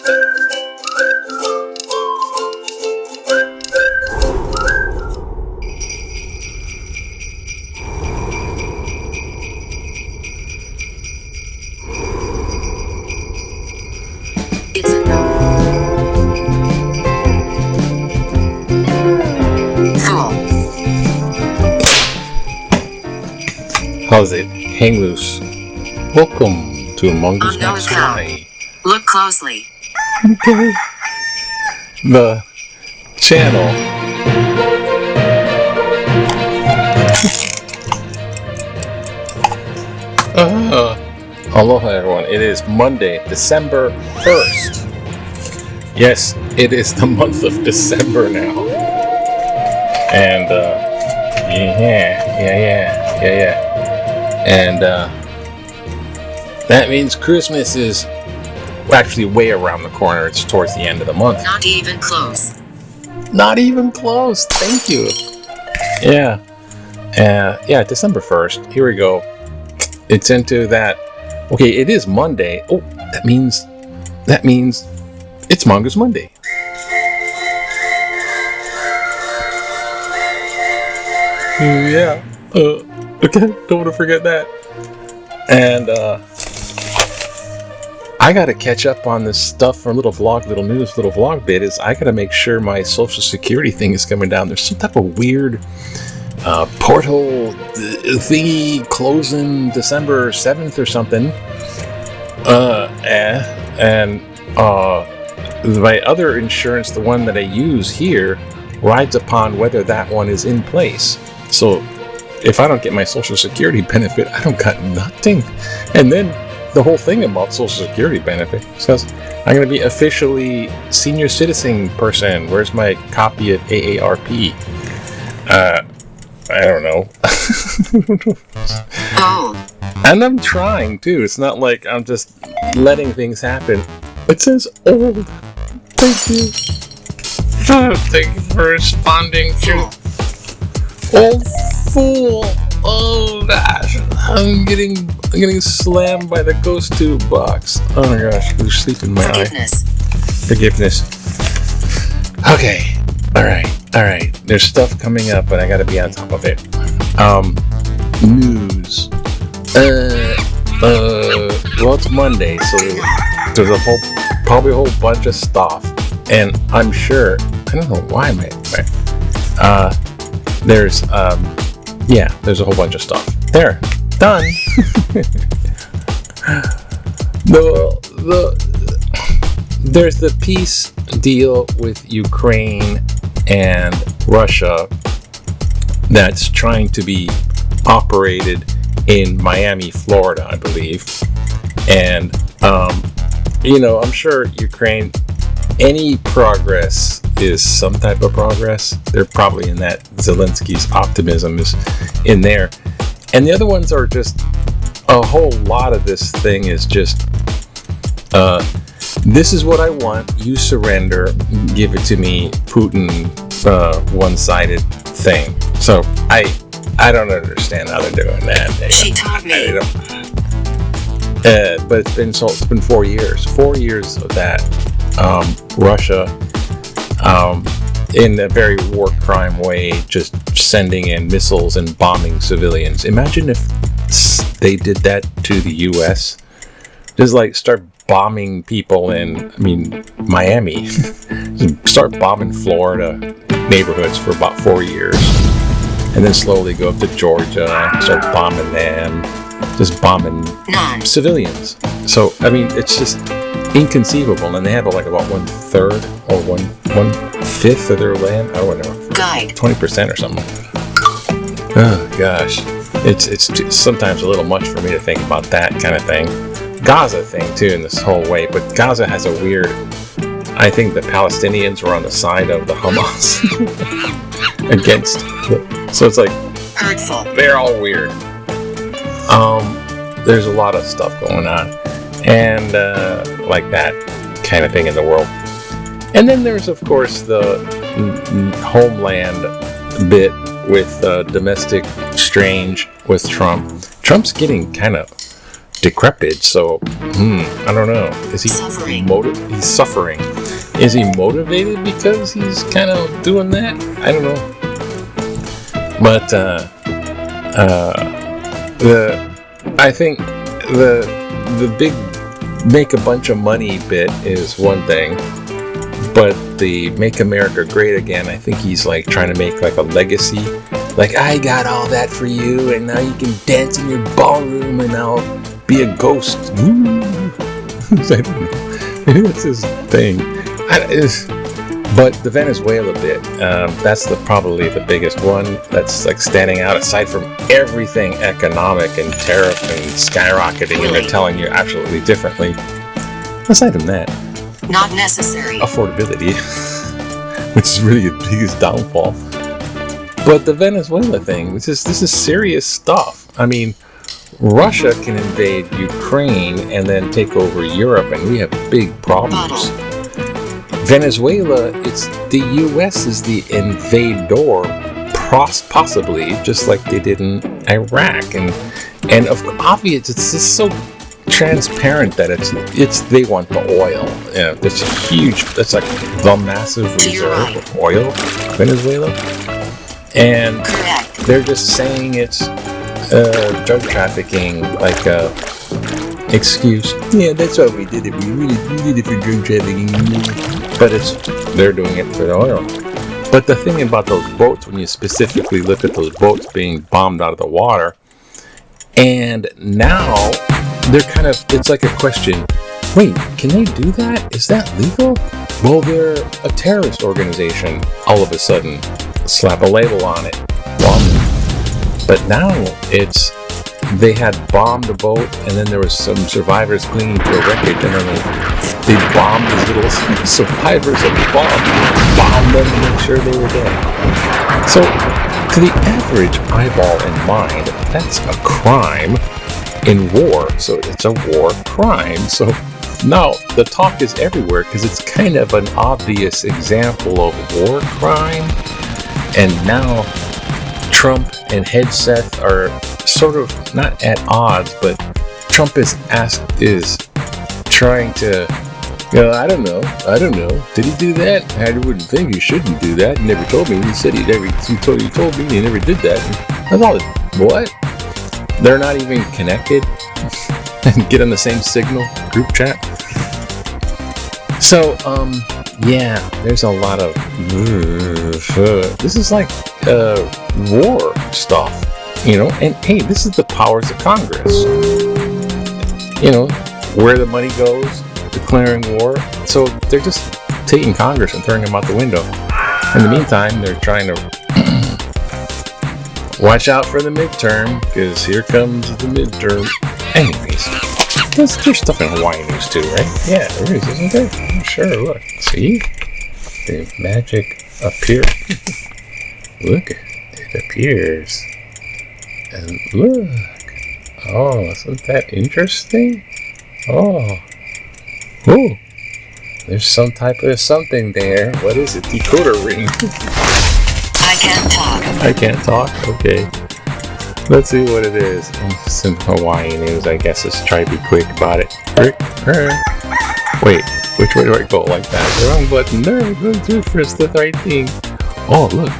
How's it? Hang loose. Welcome to Among Us Next Why. Look closely. The channel. Aloha everyone. It is Monday, December 1st. Yes, it is the month of December now. And yeah. And that means Christmas is actually way around the corner. It's towards the end of the month. Not even close. Not even close. Thank you. Yeah. December 1st. Here we go. It's into that. Okay, it is Monday. Oh, that means it's Mongoose Monday. Yeah. Okay, don't want to forget that. And I gotta catch up on this stuff for little vlog bit is I gotta make sure my social security thing is coming down. There's some type of weird portal thingy closing December 7th or something. And my other insurance, the one that I use here, rides upon whether that one is in place. So if I don't get my social security benefit, I don't got nothing. And then the whole thing about social security benefit says I'm going to be officially senior citizen person. Where's my copy of AARP? I don't know. Oh. And I'm trying too. It's not like I'm just letting things happen. It says old. Thank you. Thank you for responding to old fool. Oh gosh, I'm getting slammed by the ghost tube box. Oh my gosh, who's sleeping in my eye? Forgiveness. Okay, all right. There's stuff coming up, but I got to be on top of it. News. Well, it's Monday, so there's probably a whole bunch of stuff, and I'm sure I don't know why there's a whole bunch of stuff. There, done. There's the peace deal with Ukraine and Russia that's trying to be operated in Miami, Florida, I believe. And I'm sure Ukraine, any progress is some type of progress. They're probably in that. Zelensky's optimism is in there. And the other ones are just a whole lot of this thing is just this is what I want, you surrender, give it to me, Putin, one-sided thing. So I don't understand how they're doing that. She taught me. But it's been 4 years. 4 years of that. Russia, in a very war crime way, just sending in missiles and bombing civilians. Imagine if they did that to the U.S. Just like start bombing people in, Miami. Start bombing Florida neighborhoods for about 4 years. And then slowly go up to Georgia, start bombing them. Just bombing civilians. So, it's just inconceivable. And they have about 1/3 or 1/5 of their land. I don't know. 20% or something. Oh, gosh. It's sometimes a little much for me to think about that kind of thing. Gaza thing, too, in this whole way. But Gaza has a weird... I think the Palestinians were on the side of the Hamas against... So it's like... Hurtful. They're all weird. There's a lot of stuff going on. And like that kind of thing in the world. And then there's, of course, the homeland bit with domestic strange with Trump. Trump's getting kind of decrepit. So, I don't know. Is he Suffering. He's suffering. Is he motivated because he's kind of doing that? I don't know. But I think the big make a bunch of money bit is one thing, but the make America great again, I think he's like trying to make like a legacy. Like, I got all that for you, and now you can dance in your ballroom, and I'll be a ghost. Woo. I don't know. Maybe that's his thing. But the Venezuela bit, that's probably the biggest one that's like standing out, aside from everything economic and tariff and skyrocketing, and they're telling you absolutely differently. Aside from that, Not necessary. affordability, which is really the biggest downfall. But the Venezuela thing, this is serious stuff. I mean, Russia can invade Ukraine and then take over Europe, and we have big problems. Venezuela, it's the U.S. is the invader, possibly, just like they did in Iraq, and of obvious, it's just so transparent that it's they want the oil. Yeah, that's huge. That's like the massive reserve of oil, Venezuela, and Correct. they're just saying it's drug trafficking, like a excuse. Yeah, that's why we did it. We really did it for drug trafficking. But they're doing it for the oil. But the thing about those boats, when you specifically look at those boats being bombed out of the water, and now they're it's like a question. Wait, can they do that? Is that legal? Well, they're a terrorist organization. All of a sudden, slap a label on it. But now they had bombed a boat, and then there was some survivors clinging to a wreckage, and then they bombed these little survivors of the bomb, bombed them to make sure they were dead. So, to the average eyeball in mind, that's a crime in war. So it's a war crime. So now the talk is everywhere because it's kind of an obvious example of war crime, and now Trump and Hegseth are sort of not at odds, but Trump is trying to, I don't know. Did he do that? I wouldn't think he shouldn't do that. He never told me. He said he told me he never did that. And I thought, what? They're not even connected and get on the same signal group chat. So, yeah, there's a lot of this is like war stuff, and hey, this is the powers of Congress, where the money goes, declaring war. So they're just taking Congress and throwing them out the window. In the meantime, they're trying to watch out for the midterm, because here comes the midterm. Anyways, there's stuff in Hawaiian news too, right? Yeah, there is, isn't there? Sure, look. See? The magic appears. Look, it appears. And look. Oh, isn't that interesting? Oh. There's some type of something there. What is it? Decoder ring. I can't talk. Okay. Let's see what it is. It's in Hawaiian news, I guess. Let's try to be quick about it. Wait, which way do I go? Like that? The wrong button. No, go through first the right thing. Oh, look.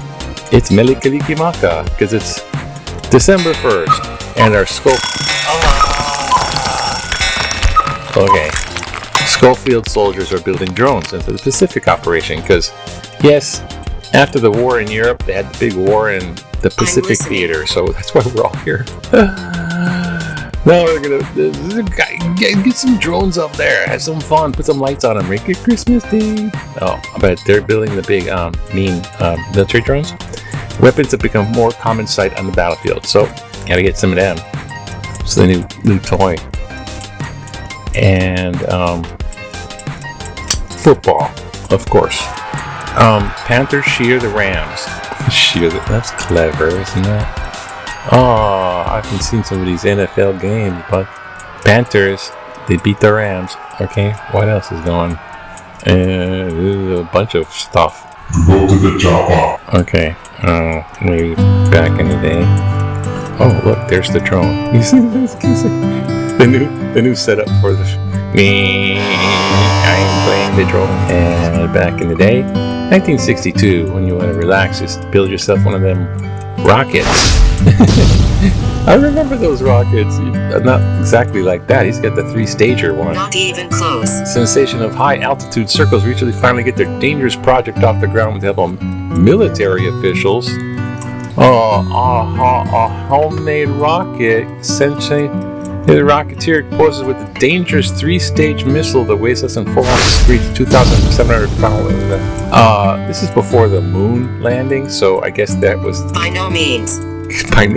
It's Melikalikimaka, because it's December 1st. And our Okay. Schofield soldiers are building drones into the Pacific operation, because, yes, after the war in Europe, they had the big war in the Pacific Theater, so that's why we're all here. Now we're gonna get some drones up there, have some fun, put some lights on them, make it Christmas Day. Oh, but they're building the big, mean military drones. Weapons have become more common sight on the battlefield, so gotta get some of them. It's the new toy. And football, of course. Panthers shear the Rams. That's clever, isn't it? Oh, I haven't seen some of these NFL games, but Panthers, they beat the Rams. Okay, what else is going? There's a bunch of stuff. Go to the job. Okay, maybe back in the day. Oh, look, there's the drone. You see this? the new setup for the I'm playing the drone. And back in the day, 1962, when you want to relax, just build yourself one of them rockets. I remember those rockets. Not exactly like that. He's got the 3-stager one. Not even close. Sensation of high altitude circles recently finally get their dangerous project off the ground with the help of military officials. A homemade rocket, essentially. The Rocketeer poses with a dangerous 3-stage missile that weighs less than 4 ounces to reach 2,700 pounds. This is before the moon landing, so I guess that was... By no means. By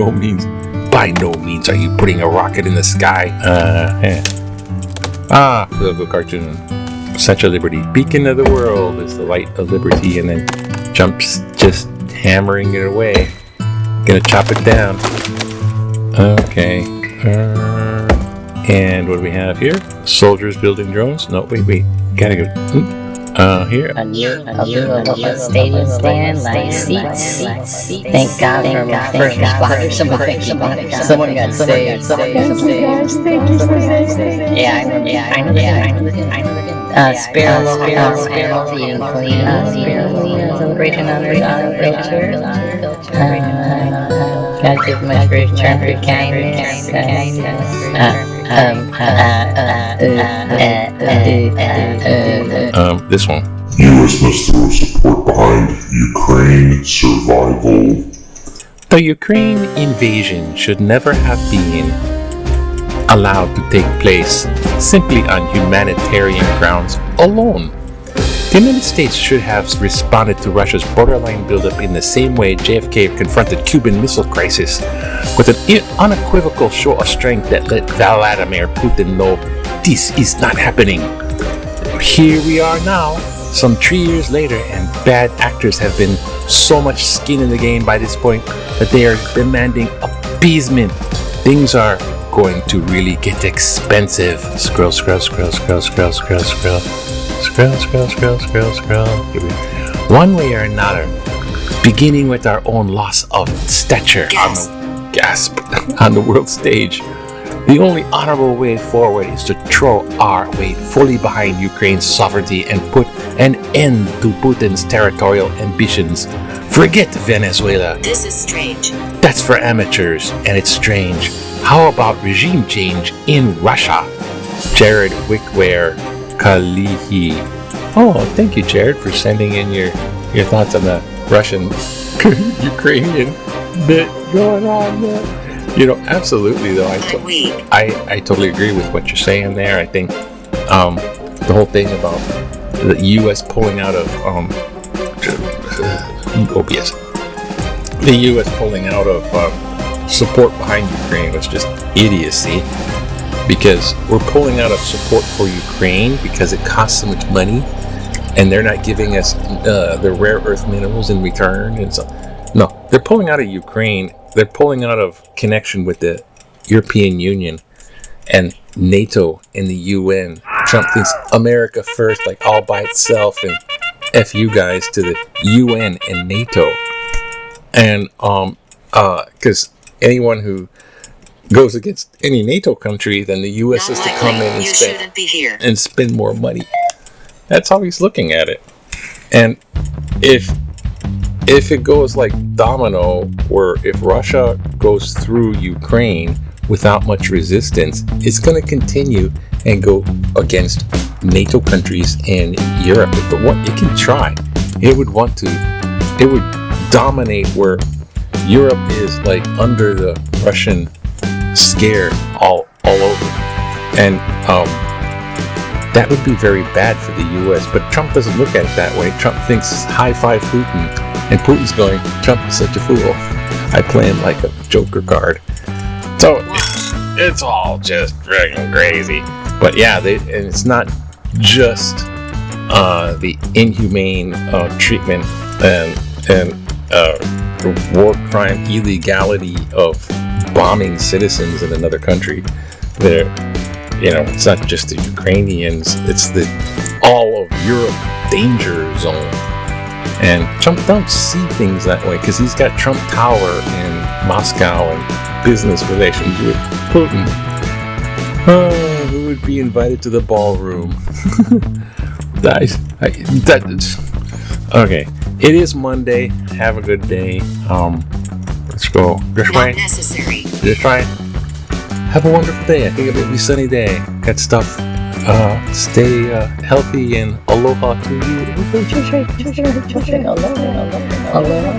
no means are you putting a rocket in the sky. Political cartoon. Such a liberty. Beacon of the world is the light of liberty, and then jumps just hammering it away. Gonna chop it down. Okay. And what do we have here? Soldiers building drones? No, wait. Gotta go. Here. A new stadium stand, like seats. Thank God for my first responders. Someone got saved. Thank you for saving. Yeah, I remember. Spare local eating clean. Celebration on the culture. God give much for his turn for kindness. This one. U.S. must throw support behind Ukraine survival. The Ukraine invasion should never have been allowed to take place simply on humanitarian grounds alone. The United States should have responded to Russia's borderline buildup in the same way JFK confronted Cuban Missile Crisis, with an unequivocal show of strength that let Vladimir Putin know this is not happening. Here we are now, some 3 years later, and bad actors have been so much skin in the game by this point that they are demanding appeasement. Things are going to really get expensive. Scroll. Here we are. One way or another, beginning with our own loss of stature on the world stage. The only honorable way forward is to throw our weight fully behind Ukraine's sovereignty and put an end to Putin's territorial ambitions. Forget Venezuela. This is strange. That's for amateurs, and it's strange. How about regime change in Russia? Jared Wickware Kalihi. Oh, thank you, Jared, for sending in your thoughts on the Russian-Ukrainian bit going on there. You know, absolutely, though. I totally agree with what you're saying there. I think the whole thing about the U.S. pulling out of OBS, the U.S. pulling out of support behind Ukraine was just idiocy, because we're pulling out of support for Ukraine because it costs so much money, and they're not giving us the rare earth minerals in return. And so, no, they're pulling out of Ukraine. They're pulling out of connection with the European Union and NATO and the UN. Trump thinks America first, like all by itself, and F you guys to the UN and NATO. And because anyone who goes against any NATO country, then the US has to come in and spend more money. That's how he's looking at it. And if it goes like domino, where if Russia goes through Ukraine without much resistance, it's going to continue and go against NATO countries and Europe. But what it can try, it would dominate where Europe is like under the Russian scare all over. And that would be very bad for the US. But Trump doesn't look at it that way. Trump thinks high five Putin. And Putin's going, Trump is such a fool. I play him like a Joker card. So it's all just freaking crazy. But yeah, and it's not just the inhumane treatment and war crime illegality of bombing citizens in another country. It's not just the Ukrainians. It's the all of Europe danger zone. And Trump don't see things that way because he's got Trump Tower in Moscow and business relations with Putin. Oh, who would be invited to the ballroom? Okay. It is Monday. Have a good day. Let's go. Just Not right. necessary. Just right. Have a wonderful day. I think it'll be a sunny day. Got stuff. Stay healthy and aloha to you. Aloha.